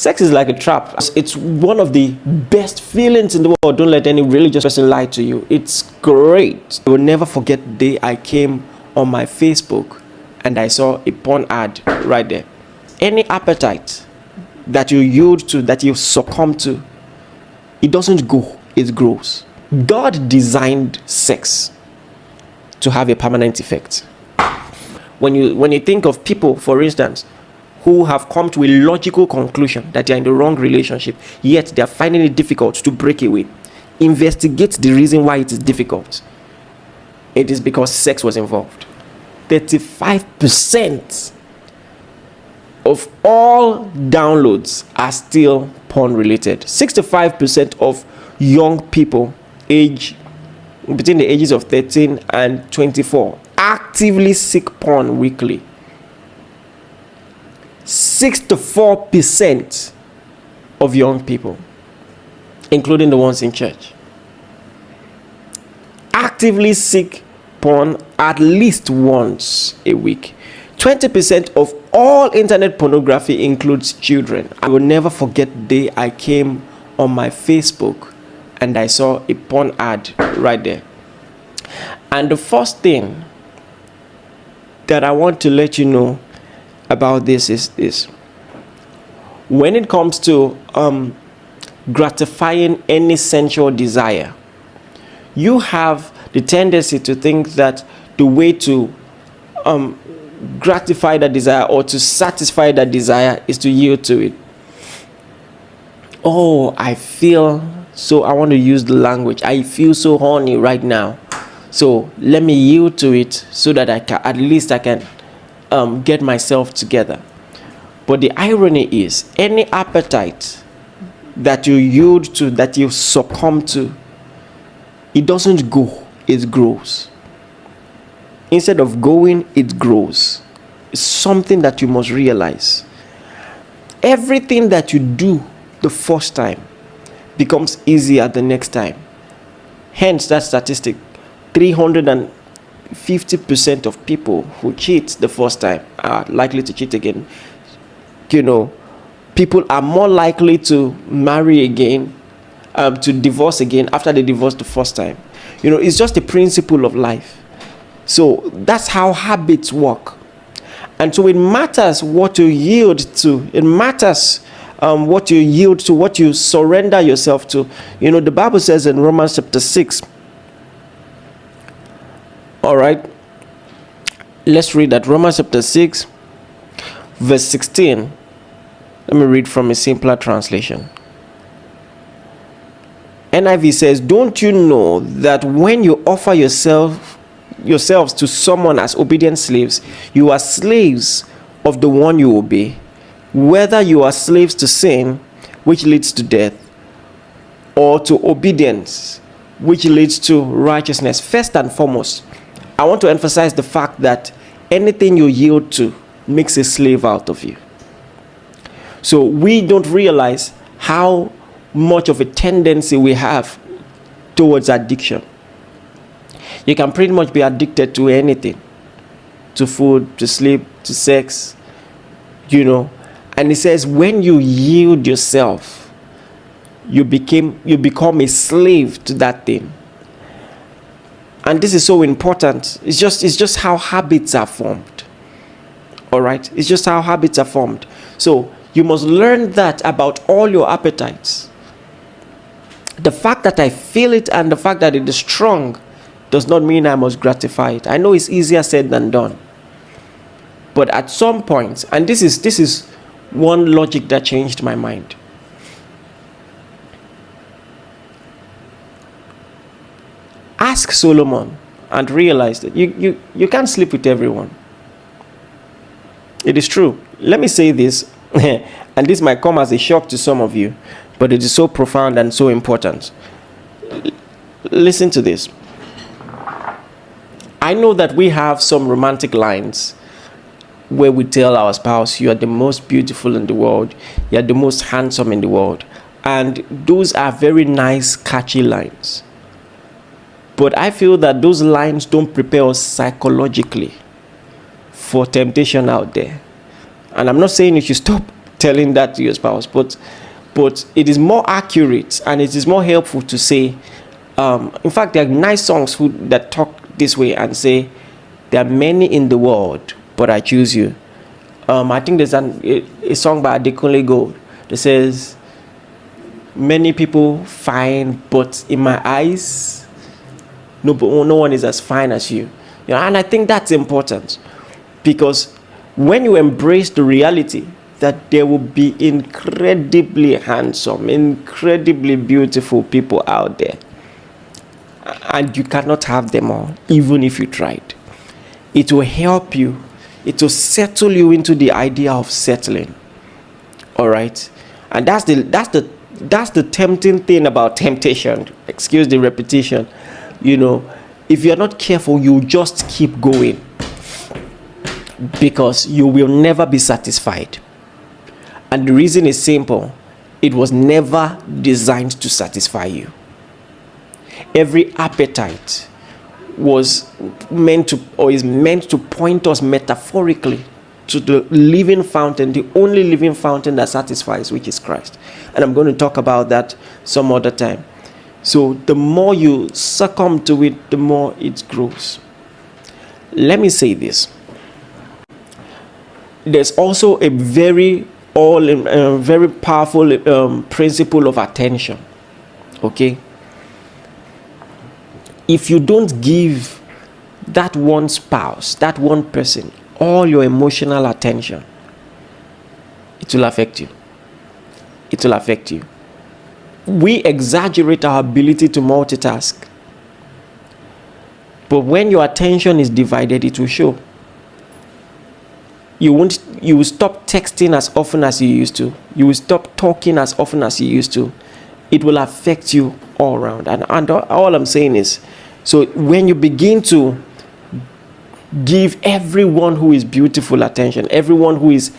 Sex is like a trap. It's one of the best feelings in the world. Don't let any religious person lie to you. It's great. I will never forget the day I came on my Facebook and I saw a porn ad right there. Any appetite that you yield to, that you succumb to, it doesn't go, it grows. God designed sex to have a permanent effect. When you think of people, for instance, who have come to a logical conclusion that they are in the wrong relationship, yet they are finding it difficult to break away, investigate the reason why it is difficult. It is because sex was involved. 35% of all downloads are still porn related. 65% of young people between the ages of 13 and 24 actively seek porn weekly. 64% of young people, including the ones in church, actively seek porn at least once a week. 20% of all internet pornography includes children. I will never forget the day I came on my Facebook and I saw a porn ad right there. And the first thing that I want to let you know about this is this: when it comes to gratifying any sensual desire, you have the tendency to think that the way to gratify that desire or to satisfy that desire is to yield to it. Oh, I want to use the language, I feel so horny right now, so let me yield to it so that I can get myself together. But the irony is, any appetite that you yield to, that you succumb to, it doesn't go, it grows. Instead of going, it grows. It's something that you must realize. Everything that you do the first time becomes easier the next time. Hence that statistic: 350% of people who cheat the first time are likely to cheat again. People are more likely to marry again, to divorce again after they divorce the first time. It's just a principle of life. So that's how habits work. And so it matters what you yield to. It matters what you yield to, what you surrender yourself to. The Bible says in Romans chapter 6. All right. Let's read that. Romans chapter 6, verse 16. Let me read from a simpler translation. NIV says, "Don't you know that when you offer yourselves to someone as obedient slaves, you are slaves of the one you obey, whether you are slaves to sin, which leads to death, or to obedience, which leads to righteousness." First and foremost, I want to emphasize the fact that anything you yield to makes a slave out of you. So we don't realize how much of a tendency we have towards addiction. You can pretty much be addicted to anything, to food, to sleep, to sex, And it says when you yield yourself, you become a slave to that thing. And this is so important. It's just how habits are formed. All right? It's just how habits are formed. So you must learn that about all your appetites. The fact that I feel it and the fact that it is strong does not mean I must gratify it. I know it's easier said than done. But at some point, and this is one logic that changed my mind. Ask Solomon and realize that you can't sleep with everyone. It is true. Let me say this, and this might come as a shock to some of you, but it is so profound and so important. Listen to this. I know that we have some romantic lines where we tell our spouse, "You are the most beautiful in the world. You are the most handsome in the world." And those are very nice, catchy lines. But I feel that those lines don't prepare us psychologically for temptation out there. And I'm not saying you should stop telling that to your spouse, but it is more accurate and it is more helpful to say, in fact, there are nice songs that talk this way and say, there are many in the world, but I choose you. I think there's a song by Adekunle Gold that says, many people fine, but in my eyes, no one is as fine as you. And I think that's important, because when you embrace the reality that there will be incredibly handsome, incredibly beautiful people out there, and you cannot have them all, even if you tried, it will help you. It will settle you into the idea of settling. All right, and that's the tempting thing about temptation. Excuse the repetition. If you're not careful, you just keep going, because you will never be satisfied. And the reason is simple: it was never designed to satisfy you. Every appetite was meant to, or is meant to, point us metaphorically to the living fountain, the only living fountain that satisfies, which is Christ. And I'm going to talk about that some other time. So the more you succumb to it, the more it grows. Let me say this. There's also a very powerful principle of attention. Okay? If you don't give that one spouse, that one person, all your emotional attention, it will affect you. It will affect you. We exaggerate our ability to multitask. But when your attention is divided, it will show. You will stop texting as often as you used to. You will stop talking as often as you used to. It will affect you all around. And all I'm saying is, so when you begin to give everyone who is beautiful attention, everyone who is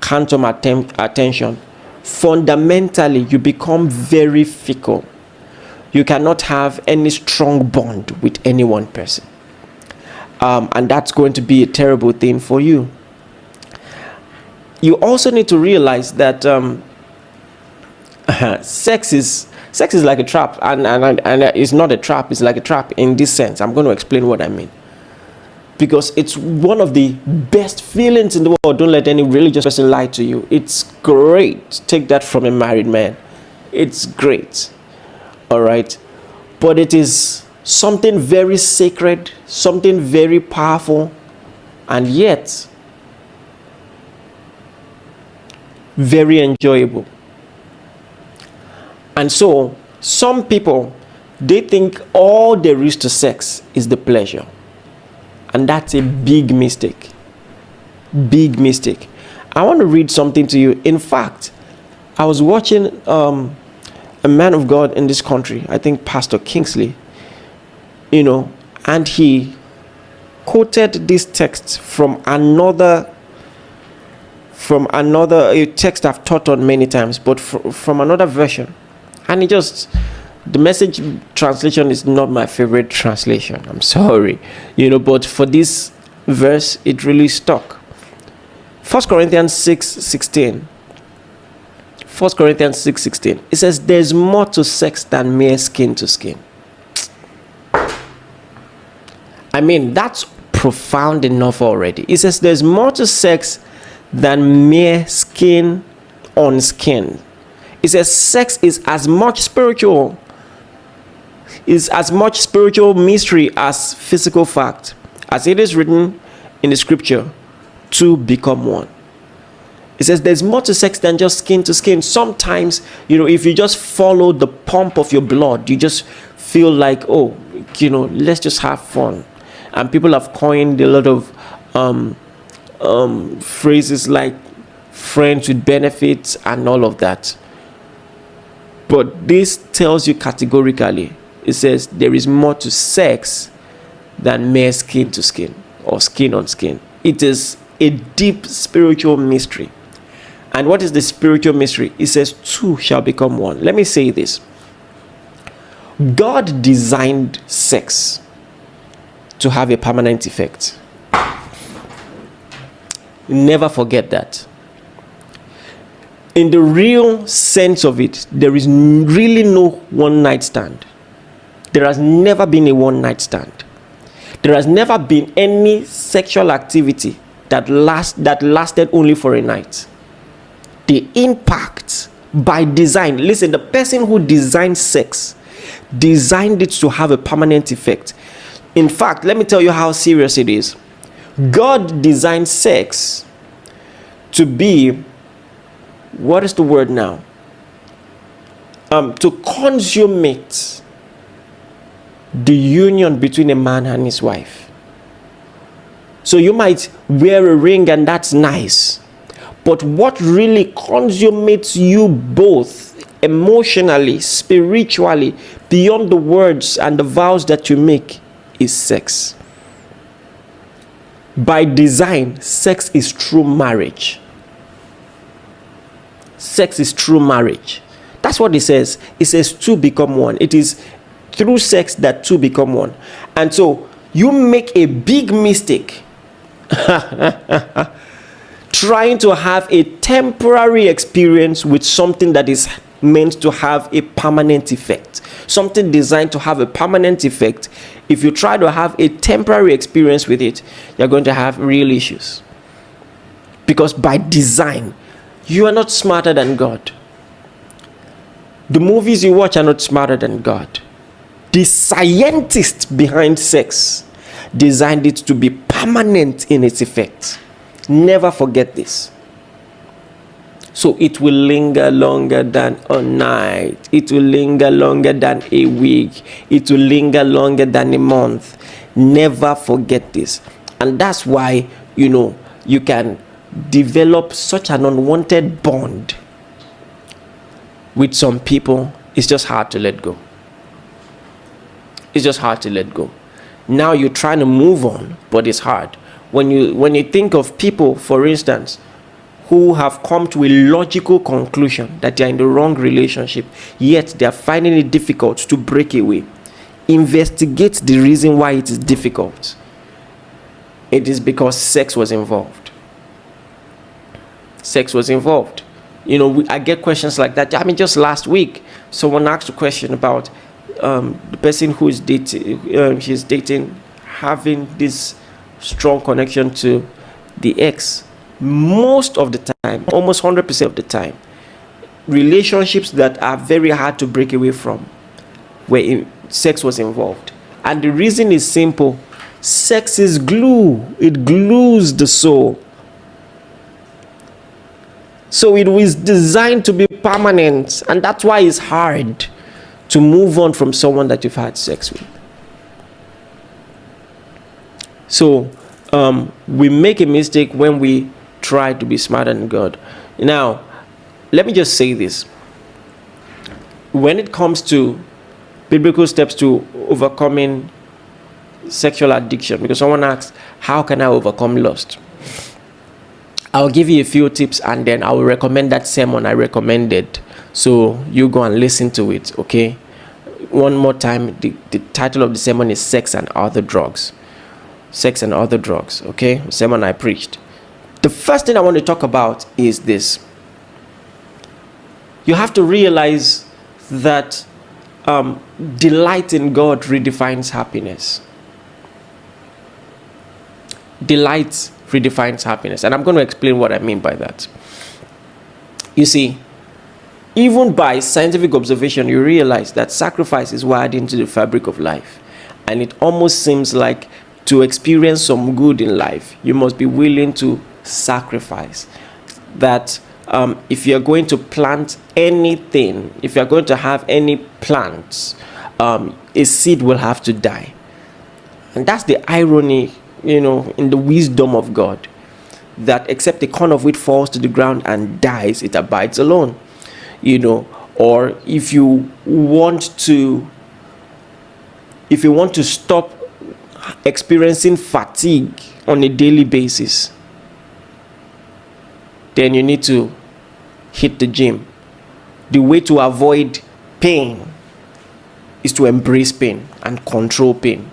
handsome attention, fundamentally you become very fickle. You cannot have any strong bond with any one person. And that's going to be a terrible thing for you. You also need to realize that sex is like a trap, and it's not a trap. It's like a trap in this sense. I'm going to explain what I mean, because it's one of the best feelings in the world. Don't let any religious person lie to you. It's great. Take that from a married man. It's great. All right, but it is something very sacred, something very powerful, and yet very enjoyable. And so some people, they think all there is to sex is the pleasure, and that's a big mistake. I want to read something to you. In fact, I was watching a man of God in this country, I think Pastor Kingsley, and he quoted this text from another a text I've taught on many times, but from another version. And the Message translation is not my favorite translation. I'm sorry, but for this verse, it really stuck. 1 Corinthians 6:16. 1 Corinthians 6:16. It says, there's more to sex than mere skin to skin. I mean, that's profound enough already. It says there's more to sex than mere skin on skin. It says sex is as much spiritual mystery as physical fact, as it is written in the scripture, two become one. It says there's more to sex than just skin to skin. Sometimes, if you just follow the pump of your blood, you just feel like, let's just have fun. And people have coined a lot of phrases like friends with benefits and all of that. But this tells you categorically, it says there is more to sex than mere skin to skin or skin on skin. It is a deep spiritual mystery. And what is the spiritual mystery? It says two shall become one. Let me say this. God designed sex to have a permanent effect. Never forget that. In the real sense of it, there is really no one night stand. There has never been a one night stand. There has never been any sexual activity that lasted only for a night. The impact by design, listen, the person who designed sex designed it to have a permanent effect. In fact, let me tell you how serious it is. God designed sex to be, what is the word now? To consummate the union between a man and his wife. So you might wear a ring and that's nice, but what really consummates you both emotionally, spiritually, beyond the words and the vows that you make is sex. By design, sex is true marriage. Sex is true marriage. That's what it says. It says two become one. It is through sex that two become one. And so you make a big mistake trying to have a temporary experience with something that is meant to have a permanent effect. Something designed to have a permanent effect. If you try to have a temporary experience with it, you're going to have real issues. Because by design, you are not smarter than God. The movies you watch are not smarter than God. The scientists behind sex designed it to be permanent in its effect. Never forget this. So it will linger longer than a night. It will linger longer than a week. It will linger longer than a month. Never forget this. And that's why, you can develop such an unwanted bond with some people. It's just hard to let go. It's just hard to let go. Now you're trying to move on, but it's hard. When you think of people, for instance, who have come to a logical conclusion that they're in the wrong relationship, yet they're finding it difficult to break away, investigate the reason why it is difficult. It is because sex was involved. Sex was involved. I get questions like that. Just last week, someone asked a question about the person who is dating, she's dating, having this strong connection to the ex. Most of the time, almost 100% of the time, relationships that are very hard to break away from, where sex was involved. And the reason is simple. Sex is glue. It glues the soul. So it was designed to be permanent, and that's why it's hard to move on from someone that you've had sex with. So we make a mistake when we try to be smarter than God. Now, let me just say this. When it comes to biblical steps to overcoming sexual addiction, because someone asked, how can I overcome lust? I'll give you a few tips and then I will recommend that sermon I recommended. So you go and listen to it, okay? One more time, the title of the sermon is Sex and Other Drugs. Sex and Other Drugs, okay? The sermon I preached. The first thing I want to talk about is this. You have to realize that delight in God redefines happiness. Delight redefines happiness. And I'm going to explain what I mean by that. You see, even by scientific observation, you realize that sacrifice is wired into the fabric of life. And it almost seems like to experience some good in life, you must be willing to sacrifice. That if you're going to plant anything, if you're going to have any plants, a seed will have to die. And that's the irony, in the wisdom of God, that except a corn of wheat falls to the ground and dies, it abides alone. Or if you want to stop experiencing fatigue on a daily basis, then you need to hit the gym. The way to avoid pain is to embrace pain and control pain.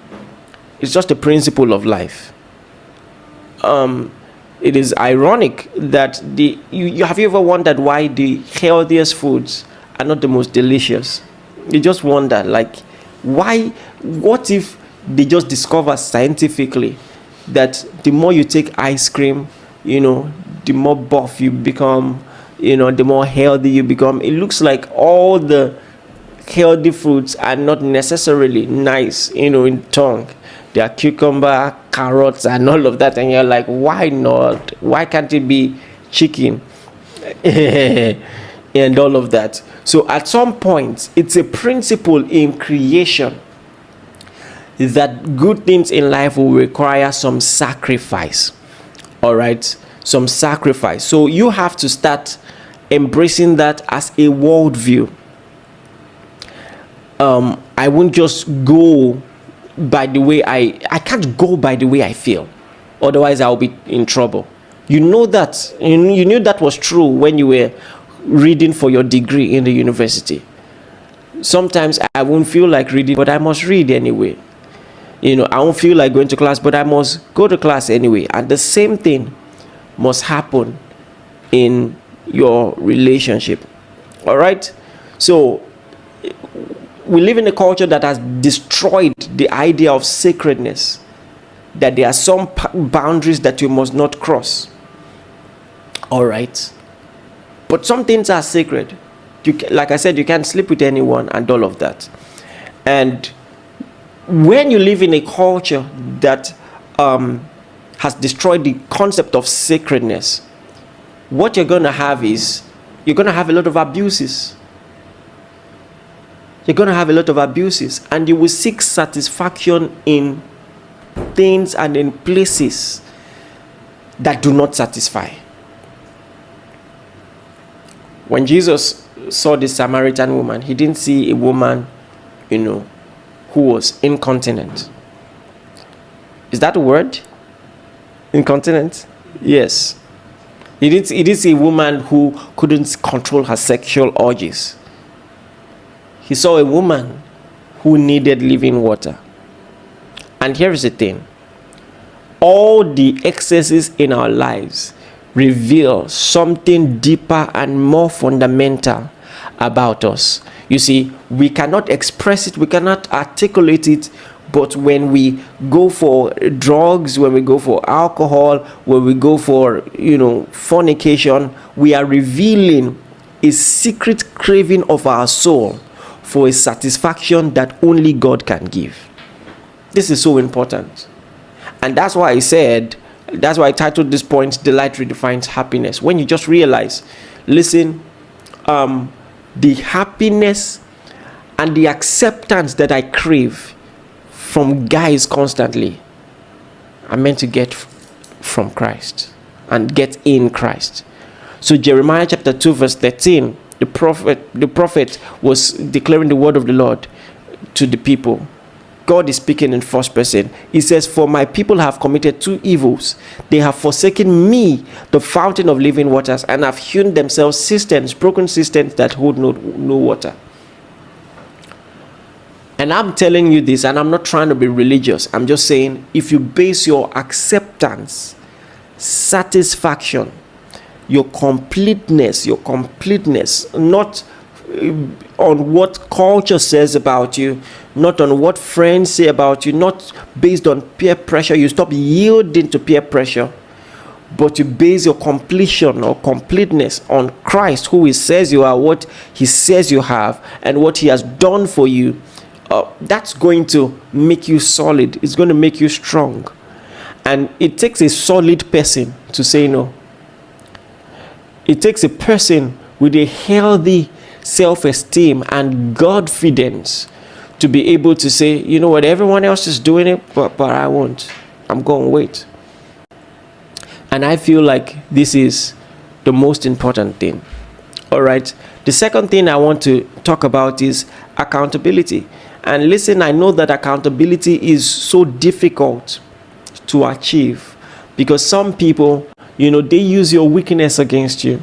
It's just a principle of life. it is ironic that you have you ever wondered why the healthiest foods are not the most delicious? You just wonder, like, why? What if they just discover scientifically that the more you take ice cream, the more buff you become, the more healthy you become. It looks like all the healthy fruits are not necessarily nice, in tongue. They are cucumber, carrots, and all of that, and you're like, why not? Why can't it be chicken? And all of that. So at some point, it's a principle in creation that good things in life will require some sacrifice. All right, some sacrifice. So you have to start embracing that as a worldview. I won't just go by the way I can't go by the way I feel, otherwise I'll be in trouble. You know that. You knew that was true when you were reading for your degree in the university. Sometimes I won't feel like reading, but I must read anyway. I won't feel like going to class, but I must go to class anyway. And the same thing must happen in your relationship. All right? So we live in a culture that has destroyed the idea of sacredness, that there are some boundaries that you must not cross. All right? But some things are sacred. Like I said, you can't sleep with anyone and all of that. And when you live in a culture that has destroyed the concept of sacredness, what you're going to have is, you're going to have a lot of abuses. You're going to have a lot of abuses, and you will seek satisfaction in things and in places that do not satisfy. When Jesus saw the Samaritan woman, he didn't see a woman, who was incontinent. Is that a word? Incontinent? Yes. He didn't see a woman who couldn't control her sexual urges. He saw a woman who needed living water. And here is the thing. All the excesses in our lives reveal something deeper and more fundamental about us. You see, we cannot express it, we cannot articulate it, but when we go for drugs, when we go for alcohol, when we go for, fornication, we are revealing a secret craving of our soul for a satisfaction that only God can give. This is so important. And that's why I titled this point, Delight Redefines Happiness. When you just realize, listen, the happiness and the acceptance that I crave from guys constantly, I'm meant to get from Christ and get in Christ. So Jeremiah chapter 2 verse 13, the prophet was declaring the word of the Lord to the people. God is speaking in first person. He says, for my people have committed two evils. They have forsaken me, the fountain of living waters, and have hewn themselves cisterns, broken cisterns that hold no water. And I'm telling you this, and I'm not trying to be religious. I'm just saying, if you base your acceptance, satisfaction, your completeness, not on what culture says about you, not on what friends say about you, not based on peer pressure. You stop yielding to peer pressure, but you base your completion or completeness on Christ, who He says you are, what He says you have, and what He has done for you. That's going to make you solid. It's going to make you strong. And it takes a solid person to say no. It takes a person with a healthy self-esteem and confidence to be able to say, you know what, everyone else is doing it, but I won't. I'm going to wait. And I feel like this is the most important thing. All right. The second thing I want to talk about is accountability. And listen, I know that accountability is so difficult to achieve because some people, they use your weakness against you.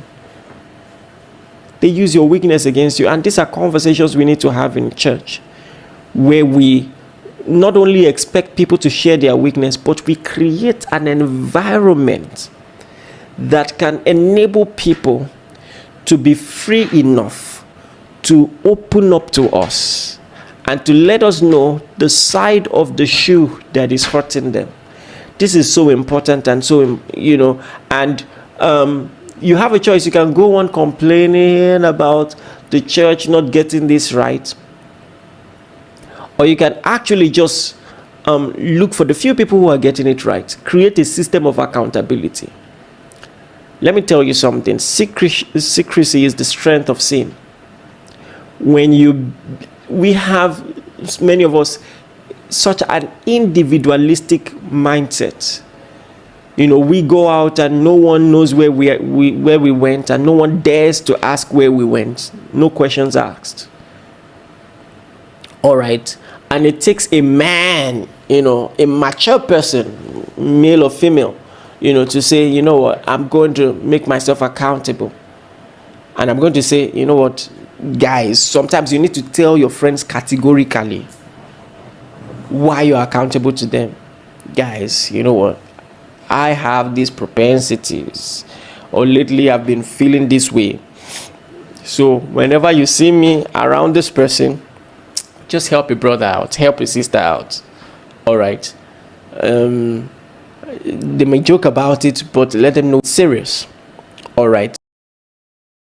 They use your weakness against you. And these are conversations we need to have in church, where we not only expect people to share their weakness, but we create an environment that can enable people to be free enough to open up to us and to let us know the side of the shoe that is hurting them. This is so important, and so, and you have a choice. You can go on complaining about the church not getting this right, or you can actually just look for the few people who are getting it right. Create a system of accountability. Let me tell you something. Secrecy is the strength of sin. We have, many of us, such an individualistic mindset. We go out and no one knows where we went, and no one dares to ask where we went. No questions asked. All right. And it takes a man, a mature person, male or female, to say, you know what, I'm going to make myself accountable. And I'm going to say, you know what, guys, sometimes you need to tell your friends categorically why you're accountable to them. Guys, you know what, I have these propensities, or lately I've been feeling this way. So whenever you see me around this person, just help a brother out, help a sister out. All right. They may joke about it, but let them know it's serious. All right.